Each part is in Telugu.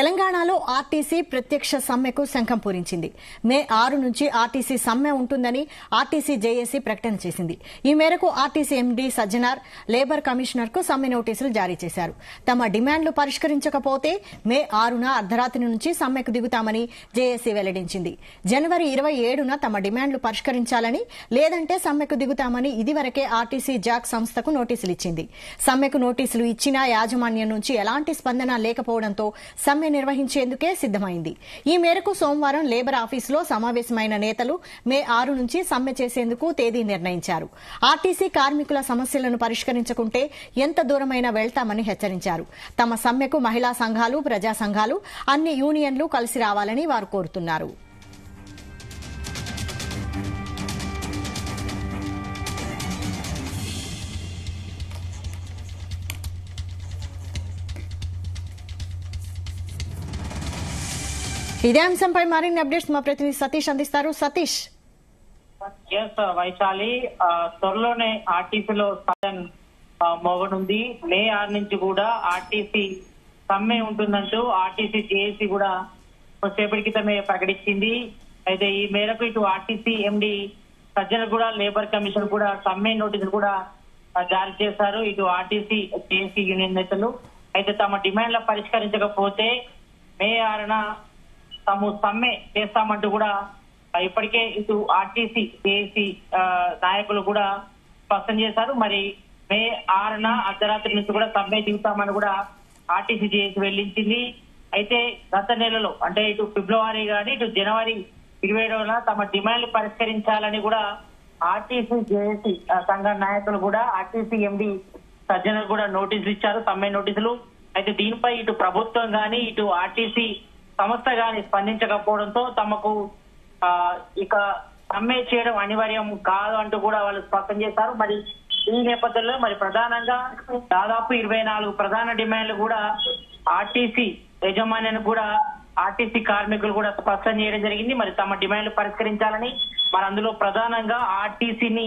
తెలంగాణలో ఆర్టీసీ ప్రత్యక్ష సమ్మెకు శంఖం పూరించింది. మే 6 నుంచి ఆర్టీసీ సమ్మె ఉంటుందని ఆర్టీసీ జేఏసీ ప్రకటన చేసింది. ఈ మేరకు RTC MD Sajjanar labour commissioner కు సమ్మె నోటీసులు జారీ చేశారు. తమ డిమాండ్లు పరిష్కరించకపోతే మే 6న అర్ధరాత్రి నుంచి సమ్మెకు దిగుతామని జేఏసీ వెల్లడించింది. జనవరి 27న తమ డిమాండ్లు పరిష్కరించాలని, లేదంటే సమ్మెకు దిగుతామని ఇదివరకే ఆర్టీసీ జాక్ సంస్థకు నోటీసులు ఇచ్చింది. సమ్మెకు నోటీసులు ఇచ్చినా యాజమాన్యం నుంచి ఎలాంటి స్పందన లేకపోవడంతో సమ్మె నిర్వహించేందుకే సిద్దమైంది. ఈ మేరకు సోమవారం లేబర్ ఆఫీసులో సమావేశమైన నేతలు మే 6 నుంచి సమ్మె చేసేందుకు తేదీ నిర్ణయించారు. ఆర్టీసీ కార్మికుల సమస్యలను పరిష్కరించకుంటే ఎంత దూరమైనా వెళ్తామని హెచ్చరించారు. తమ సమ్మెకు మహిళా సంఘాలు, ప్రజా సంఘాలు, అన్ని యూనియన్లు కలిసి రావాలని వారు కోరుతున్నారు. ఇదే అంశంపై మరిన్ని అప్డేట్స్ మా ప్రతినిధి సతీష్ అందిస్తారు. సతీష్. వైశాలి, త్వరలోనే ఆర్టీసీలో మోగనుంది. మే 6 నుంచి కూడా ఆర్టీసీ సమ్మె ఉంటుందంటూ ఆర్టీసీ జేఏసీ కూడా కొద్దిసేపటి క్రితమే ప్రకటించింది. అయితే ఈ మేరకు ఇటు ఆర్టీసీ ఎండీ సజ్జన కూడా లేబర్ కమిషన్ కూడా సమ్మె నోటీసులు కూడా జారీ చేశారు. ఇటు ఆర్టీసీ జేఏసీ యూనియన్ నేతలు అయితే తమ డిమాండ్ల పరిష్కరించకపోతే మే 6న తాము సమ్మె చేస్తామంటూ కూడా ఇప్పటికే ఇటు ఆర్టీసీ జేఏసీ నాయకులు కూడా స్పష్టం చేశారు. మరి మే 6న అర్ధరాత్రి నుంచి కూడా సమ్మె దిగుతామని కూడా ఆర్టీసీ జేఏసీ వెల్లడించింది. అయితే గత నెలలో అంటే ఇటు ఫిబ్రవరి కానీ ఇటు జనవరి 27న తమ డిమాండ్లు పరిష్కరించాలని కూడా ఆర్టీసీ జేఏసీ సంఘ నాయకులు కూడా ఆర్టీసీ ఎండీ సజ్జన కూడా నోటీసులు ఇచ్చారు, సమ్మె నోటీసులు. అయితే దీనిపై ఇటు ప్రభుత్వం కానీ ఇటు ఆర్టీసీ సంస్థ గాని స్పందించకపోవడంతో తమకు ఇక సమ్మె చేయడం అనివార్యం కాదు అంటూ కూడా వాళ్ళు స్పష్టం చేశారు. మరి ఈ నేపథ్యంలో మరి ప్రధానంగా దాదాపు 24 ప్రధాన డిమాండ్లు కూడా ఆర్టీసీ యాజమాన్యాన్ని కూడా ఆర్టీసీ కార్మికులు కూడా స్పష్టం చేయడం జరిగింది. మరి తమ డిమాండ్లు పరిష్కరించాలని, మరి అందులో ప్రధానంగా ఆర్టీసీని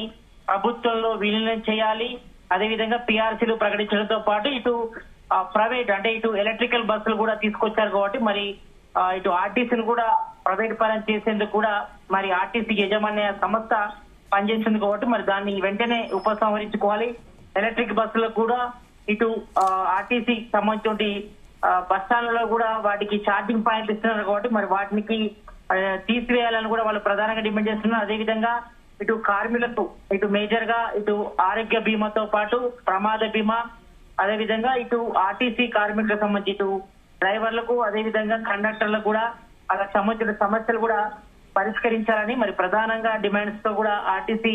ప్రభుత్వంలో విలీనం చేయాలి, అదేవిధంగా పీఆర్సీలు ప్రకటించడంతో పాటు ఇటు ప్రైవేట్ అంటే ఇటు ఎలక్ట్రికల్ బస్సులు కూడా తీసుకొచ్చారు కాబట్టి మరి ఇటు ఆర్టీసీని కూడా ప్రైవేట్ పరం చేసేందుకు కూడా మరి ఆర్టీసీ యాజమాన్య సంస్థ పనిచేసింది కాబట్టి మరి దాన్ని వెంటనే ఉపసంహరించుకోవాలి. ఎలక్ట్రిక్ బస్సులకు కూడా ఇటు ఆర్టీసీ సంబంధించి బస్ స్టాండ్లలో కూడా వాటికి ఛార్జింగ్ పాయింట్లు ఇస్తున్నారు కాబట్టి మరి వాటికి తీసివేయాలని కూడా వాళ్ళు ప్రధానంగా డిమాండ్ చేస్తున్నారు. అదేవిధంగా ఇటు కార్మికులకు ఇటు మేజర్ గా ఇటు ఆరోగ్య బీమాతో పాటు ప్రమాద బీమా, అదేవిధంగా ఇటు ఆర్టీసీ కార్మికులకు సంబంధించి ఇటు డ్రైవర్లకు అదేవిధంగా కండక్టర్లకు కూడా వాళ్ళకి సంబంధించిన సమస్యలు కూడా పరిష్కరించాలని మరి ప్రధానంగా డిమాండ్స్ తో కూడా ఆర్టీసీ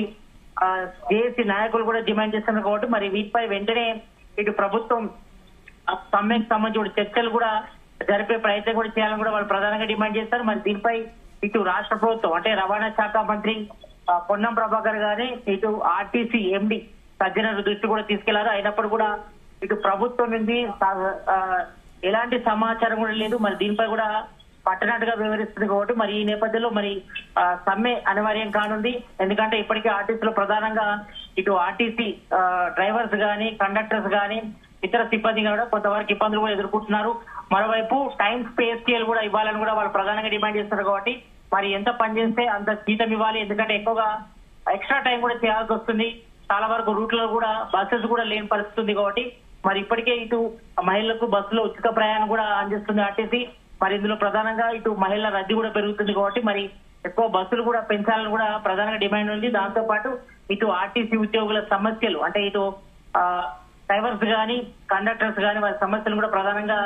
జేఏసీ నాయకులు కూడా డిమాండ్ చేస్తున్నారు కాబట్టి మరి వీటిపై వెంటనే ఇటు ప్రభుత్వం సమ్మెకు సంబంధించి చర్చలు కూడా జరిపే ప్రయత్నం కూడా చేయాలని కూడా వాళ్ళు ప్రధానంగా డిమాండ్ చేస్తారు. మరి దీనిపై ఇటు రాష్ట్ర ప్రభుత్వం అంటే రవాణా శాఖ మంత్రి పొన్నం ప్రభాకర్ గారి ఇటు ఆర్టీసీ ఎండీ సజ్జన దృష్టి కూడా తీసుకెళ్లారు. అయినప్పుడు కూడా ఇటు ప్రభుత్వం నుండి ఎలాంటి సమాచారం కూడా లేదు. మరి దీనిపై కూడా పట్టనట్టుగా వివరిస్తుంది కాబట్టి మరి ఈ నేపథ్యంలో మరి సమ్మె అనివార్యం కానుంది. ఎందుకంటే ఇప్పటికే ఆర్టీసీలో ప్రధానంగా ఇటు ఆర్టీసీ డ్రైవర్స్ గానీ, కండక్టర్స్ గానీ, ఇతర సిబ్బంది కూడా కొంతవరకు ఇబ్బందులు కూడా ఎదుర్కొంటున్నారు. మరోవైపు టైం పే స్కేల్ కూడా ఇవ్వాలని కూడా వాళ్ళు ప్రధానంగా డిమాండ్ చేస్తారు కాబట్టి మరి ఎంత పనిచేస్తే అంత జీతం ఇవ్వాలి. ఎందుకంటే ఎక్కువగా ఎక్స్ట్రా టైం కూడా చేయాల్సి వస్తుంది. చాలా వరకు రూట్లలో కూడా బస్సెస్ కూడా లేని పరిస్థితి ఉంది కాబట్టి మరి ఇప్పటికే ఇటు మహిళలకు బస్సులో ఉచిత ప్రయాణం కూడా అందిస్తుంది ఆర్టీసీ. మరి ఇందులో ప్రధానంగా ఇటు మహిళల రద్దీ కూడా పెరుగుతుంది కాబట్టి మరి ఎక్కువ బస్సులు కూడా పెంచాలని కూడా ప్రధానంగా డిమాండ్ ఉంది. దాంతో పాటు ఇటు ఆర్టీసీ ఉద్యోగుల సమస్యలు అంటే ఇటు డ్రైవర్స్ గానీ, కండక్టర్స్ గానీ వారి సమస్యలు కూడా ప్రధానంగా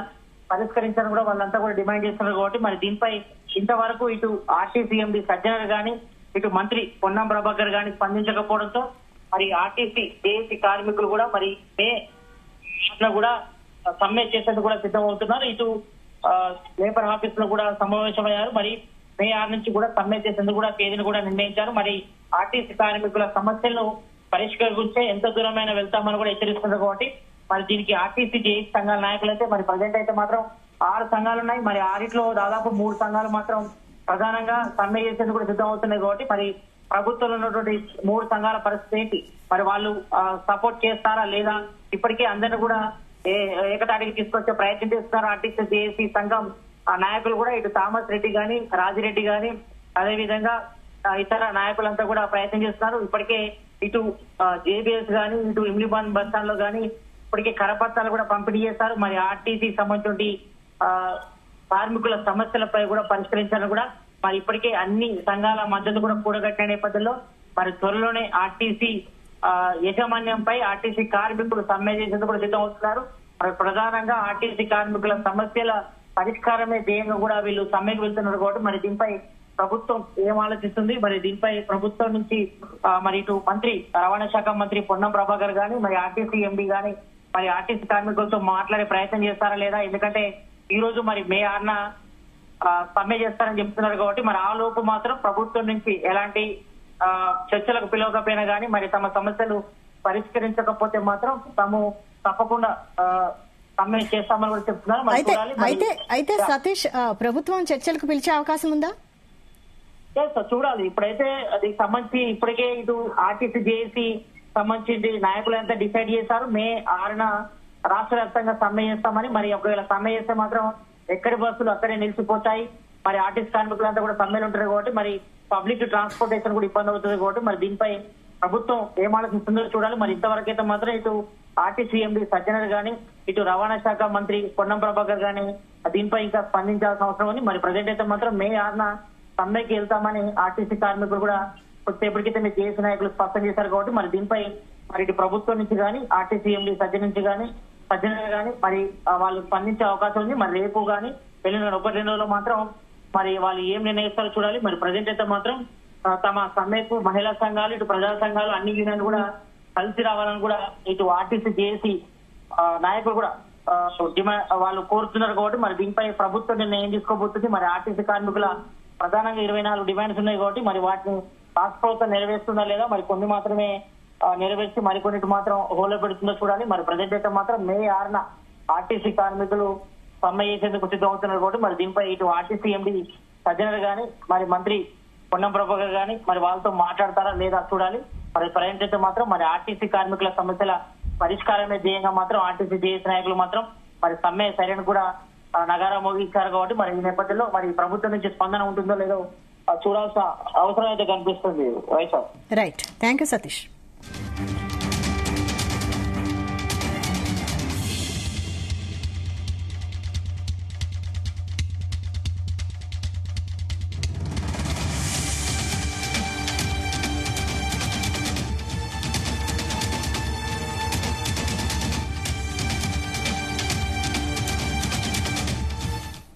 పరిష్కరించాలని కూడా వాళ్ళంతా కూడా డిమాండ్ చేస్తున్నారు కాబట్టి మరి దీనిపై ఇంతవరకు ఇటు ఆర్టీసీ ఎండీ సజ్జన గానీ ఇటు మంత్రి పొన్నం ప్రభాకర్ గానీ స్పందించకపోవడంతో మరి ఆర్టీసీ జేఏసీ కార్మికులు కూడా మరి మే కూడా సమ్మె చేసేందుకు కూడా సిద్ధమవుతున్నారు. ఇటు లేబర్ ఆఫీస్ లో కూడా సమావేశమయ్యారు. మరి మే 6 నుంచి కూడా సమ్మె చేసేందుకు కూడా తేదీని కూడా నిర్ణయించారు. మరి ఆర్టీసీ కార్మికుల సమస్యలను పరిష్కరించే ఎంత దూరమైనా వెళ్తామని కూడా హెచ్చరిస్తున్నారు కాబట్టి మరి దీనికి ఆర్టీసీ జేఏసీ సంఘాల నాయకులు అయితే మరి ప్రజెంట్ అయితే మాత్రం 6 సంఘాలు ఉన్నాయి. మరి 6లో దాదాపు 3 సంఘాలు మాత్రం ప్రధానంగా సమ్మె చేసేందుకు కూడా సిద్ధమవుతున్నాయి కాబట్టి మరి ప్రభుత్వంలో ఉన్నటువంటి 3 సంఘాల పరిస్థితి ఏంటి, మరి వాళ్ళు సపోర్ట్ చేస్తారా లేదా, ఇప్పటికే అందరినీ కూడా ఏకతాటికి తీసుకొచ్చే ప్రయత్నం చేస్తున్నారు ఆర్టీసీ జేఏసీ సంఘం నాయకులు కూడా. ఇటు థామస్ రెడ్డి గాని, రాజిరెడ్డి గాని, అదేవిధంగా ఇతర నాయకులంతా కూడా ప్రయత్నం చేస్తున్నారు. ఇప్పటికే ఇటు జేబీఎస్ గాని, ఇటు ఇమ్లిబాన్ బస్ స్టాండ్ లో గాని ఇప్పటికే కరపత్రాలు కూడా పంపిణీ చేస్తారు. మరి ఆర్టీసీ సంబంధించి కార్మికుల సమస్యలపై కూడా పరిష్కరించాలని కూడా మరి ఇప్పటికే అన్ని సంఘాల మద్దతు కూడా కూడగట్టిన నేపథ్యంలో మరి త్వరలోనే ఆర్టీసీ యాజమాన్యంపై ఆర్టీసీ కార్మికులు సమ్మె చేసేందుకు కూడా సిద్ధం అవుతున్నారు. మరి ప్రధానంగా ఆర్టీసీ కార్మికుల సమస్యల పరిష్కారమే ధ్యేయంగా కూడా వీళ్ళు సమ్మెకు వెళ్తున్నారు కాబట్టి మరి దీనిపై ప్రభుత్వం ఏం ఆలోచిస్తుంది, మరి దీనిపై ప్రభుత్వం నుంచి మరి ఇటు మంత్రి రవాణా శాఖ మంత్రి పొన్నం ప్రభాకర్ గాని, మరి ఆర్టీసీ ఎండీ గాని మరి ఆర్టీసీ కార్మికులతో మాట్లాడే ప్రయత్నం చేస్తారా లేదా? ఎందుకంటే ఈ రోజు మరి మే 6న సమ్మె చేస్తారని చెప్తున్నారు కాబట్టి మరి ఆ లోపు మాత్రం ప్రభుత్వం నుంచి ఎలాంటి చర్చలకు పిలవకపోయినా గానీ మరి తమ సమస్యలు పరిష్కరించకపోతే మాత్రం తాము తప్పకుండా సమ్మె చేస్తామని కూడా చెప్తున్నారు. అయితే సతీష్, ప్రభుత్వం చర్చలకు పిలిచే అవకాశం ఉందా? చూడాలి. ఇప్పుడైతే అది సంబంధించి ఇప్పటికే ఇటు ఆర్టీసీ జేఏసీ సంబంధించి నాయకులంతా డిసైడ్ చేశారు. మే 6న రాష్ట్ర వ్యాప్తంగా సమ్మె చేస్తామని. మరి ఒకవేళ సమ్మె చేస్తే మాత్రం ఎక్కడి బస్సులు అక్కడే నిలిచిపోతాయి. మరి ఆర్టీసీ కార్మికులంతా కూడా సమ్మెలు ఉంటారు కాబట్టి మరి పబ్లిక్ ట్రాన్స్పోర్టేషన్ కూడా ఇబ్బంది అవుతుంది కాబట్టి మరి దీనిపై ప్రభుత్వం ఏం ఆలోచిస్తుందో చూడాలి. మరి ఇంతవరకు అయితే మాత్రం ఇటు ఆర్టీసీ ఎండీ సజ్జనర్ గాని, ఇటు రవాణా శాఖ మంత్రి పొన్నం ప్రభాకర్ గాని దీనిపై ఇంకా స్పందించాల్సిన అవసరం ఉంది. మరి ప్రజెంట్ అయితే మాత్రం మే 6న సమ్మెకి వెళ్తామని ఆర్టీసీ కార్మికులు కూడా కొద్దిసేపటి క్రితం జేఏసీ నాయకులు స్పష్టం చేశారు కాబట్టి మరి దీనిపై మరి ఇటు ప్రభుత్వం నుంచి గానీ, ఆర్టీసీ ఎండీ సజ్జనర్ గానీ మరి వాళ్ళు స్పందించే అవకాశం ఉంది. మరి రేపు గానీ వెళ్ళిన 1-2 రోజుల్లో మాత్రం మరి వాళ్ళు ఏం నిర్ణయిస్తారో చూడాలి. మరి ప్రజెంట్ అయితే మాత్రం తమ సమ్మెకు మహిళా సంఘాలు, ఇటు ప్రజా సంఘాలు అన్ని యూనియన్లు కూడా కలిసి రావాలని కూడా ఇటు ఆర్టీసీ జేఏసీ నాయకులు కూడా వాళ్ళు కోరుతున్నారు కాబట్టి మరి దీనిపై ప్రభుత్వం నిర్ణయం తీసుకోబోతుంది. మరి ఆర్టీసీ కార్మికుల ప్రధానంగా 24 డిమాండ్స్ ఉన్నాయి కాబట్టి మరి వాటిని రాష్ట్ర ప్రభుత్వం నెరవేరుస్తుందా లేదా, మరి కొన్ని మాత్రమే నెరవేర్చి మరికొన్నిటి మాత్రం హోలో పెడుతుందో చూడాలి. మరి ప్రజెంట్ అయితే మాత్రం మే 6న ఆర్టీసీ కార్మికులు సమ్మె చేసేందుకు సిద్ధమవుతున్నారు కాబట్టి మరి దీనిపై ఇటు ఆర్టీసీ ఎండీ సజ్జనర్ గాని, మరి మంత్రి పొన్నం ప్రభాకర్ గాని మరి వాళ్ళతో మాట్లాడతారా లేదా చూడాలి. మరి ప్రజెంట్ అయితే మాత్రం మరి ఆర్టీసీ కార్మికుల సమస్యల పరిష్కారమే ధ్యేయంగా మాత్రం ఆర్టీసీ జేఏసీ నాయకులు మాత్రం మరి సమ్మె సరైన కూడా నగారా మోగించారు కాబట్టి మరి ఈ నేపథ్యంలో మరి ప్రభుత్వం నుంచి స్పందన ఉంటుందో లేదో చూడాల్సిన అవసరం అయితే కనిపిస్తుంది. Right, thank you Satish.